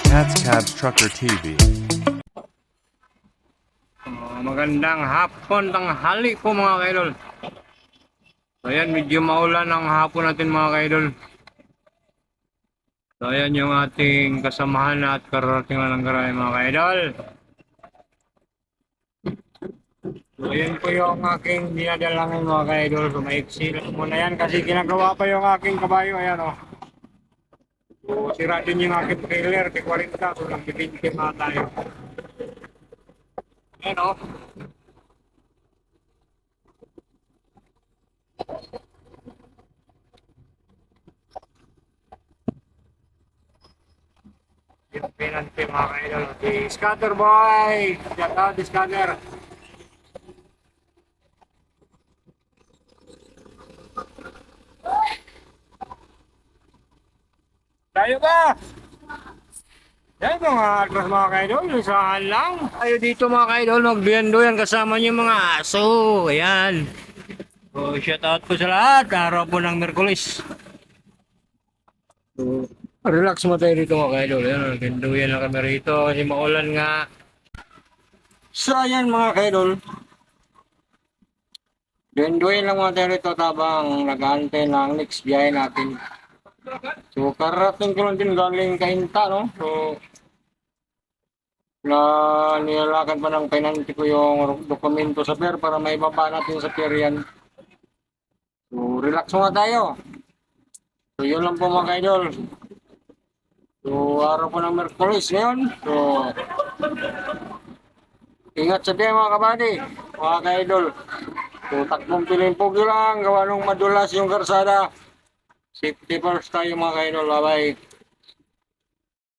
Cat's Cabs Trucker TV. Magandang hapon, tanghali po mga kaidol. Ayan, medyo maulan ang hapon natin mga kaidol. So ayan yung ating kasamahan at kararating na ng garay mga kaidol. So ayan po yung aking dinadalangin mga kaidol. So maiksi lang muna yan kasi ginagawa pa yung aking kabayo. Ayan o. So sira din yung aking trailer, T40. So nag-20 mga tayo. Ayan o. Yung penalty mga kaidol. Si Scatter boy! Shout out si Scatter. Tayo ba? Yan mga atras mga kaidol. Isahan lang. Tayo dito mga kaidol. Magduyan-duyan kasama niyo mga aso. Ayan. So shout out po sa lahat. Araw po ng Merkulis. So, relax mo tayo dito mga kaidol. Ayan, nagduyan lang kami rito kasi maulan nga. So ayan mga kaidol. Duyan-duyan lang mga tayo rito tabang nag-aantay ng next biyahe natin. So karating ko lang din galing Kainta no. So na nilalakan pa ng pinanti ko yung dokumento sa pier para may baba natin sa pier yan. So relax muna tayo. So yun lang po mga kaidol. So araw po ng Merkulis ngayon. So ingat sa biyahe mga kabady, mga kaidol. So takbong piling-pogi lang, gawa nung madulas yung karsada. Safety first tayo mga kaidol, bye bye.